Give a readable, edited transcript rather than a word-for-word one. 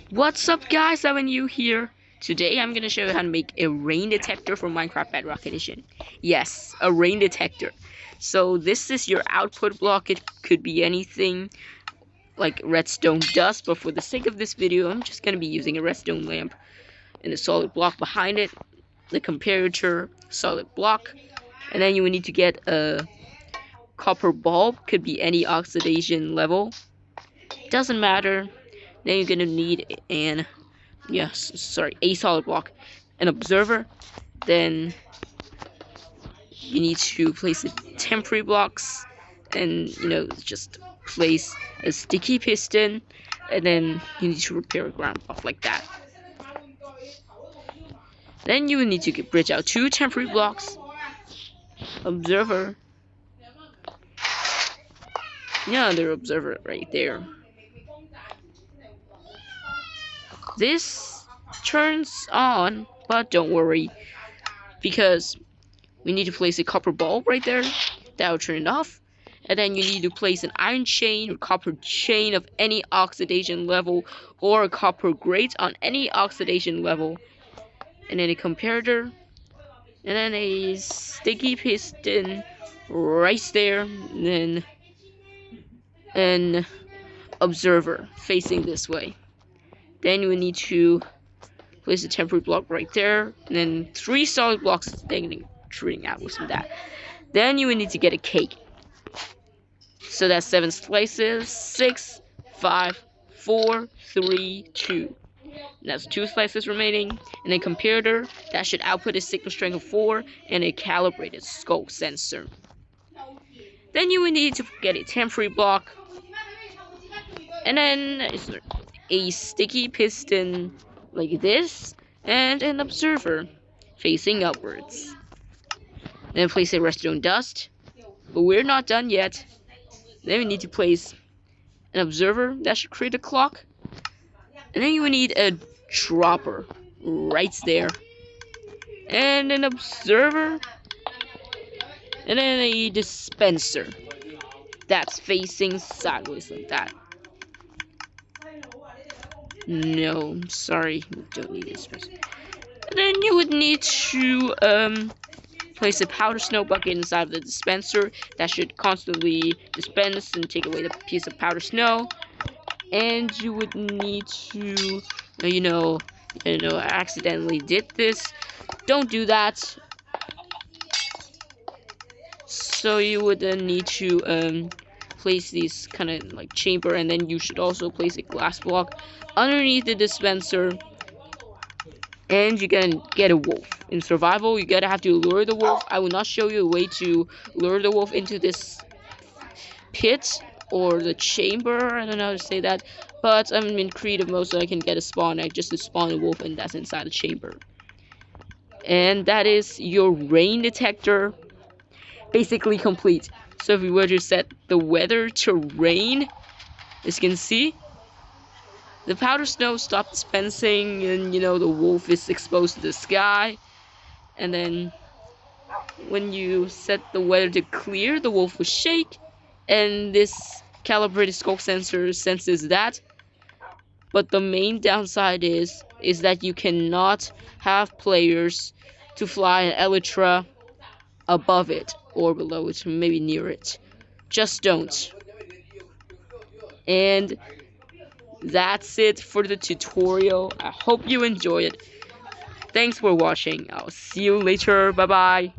What's up guys, I'm you here. Today I'm gonna show you how to make a rain detector for Minecraft Bedrock Edition. Yes, a rain detector. So this is your output block. It could be anything like redstone dust, but for the sake of this video I'm just gonna be using a redstone lamp and a solid block behind it, the comparator solid block, and then you will need to get a copper bulb, could be any oxidation level, doesn't matter. Then you're gonna need a solid block, an observer. Then you need to place the temporary blocks, and just place a sticky piston, and then you need to repair a ground block like that. Then you will need to bridge out 2 temporary blocks, observer, another observer right there. This turns on, but don't worry, because we need to place a copper bulb right there. That will turn it off. And then you need to place an iron chain or copper chain of any oxidation level, or a copper grate on any oxidation level. And then a comparator. And then a sticky piston right there. And then an observer facing this way. Then you will need to place a temporary block right there. And then 3 solid blocks shooting out with that. Then you will need to get a cake. So that's 7 slices, 6, 5, 4, 3, 2. And that's 2 slices remaining. And a comparator that should output a signal strength of 4 and a calibrated sculk sensor. Then you will need to get a temporary block, and then a sticky piston like this, and an observer facing upwards. Then place a redstone dust, but we're not done yet. Then we need to place an observer that should create a clock, and then you will need a dropper right there, and an observer, and then a dispenser that's facing sideways like that. No, sorry, we don't need a dispenser. And then you would need to place a powder snow bucket inside of the dispenser that should constantly dispense and take away the piece of powder snow. And you would need to, I accidentally did this. Don't do that. So you would then need to place these kind of like chamber, and then you should also place a glass block underneath the dispenser. And you're gonna get a wolf. In survival, you gotta have to lure the wolf. I will not show you a way to lure the wolf into this pit or the chamber. I don't know how to say that, but I'm in creative mode, so I can get a spawn egg just to spawn a wolf, and that's inside the chamber. And that is your rain detector, basically complete. So if we were to set the weather to rain, as you can see, the powder snow stopped dispensing, and the wolf is exposed to the sky. And then when you set the weather to clear, the wolf will shake, and this calibrated sculk sensor senses that. But the main downside is that you cannot have players to fly an elytra above it or below it, maybe near it. Just don't. And that's it for the tutorial. I hope you enjoy it. Thanks for watching. I'll see you later. Bye bye.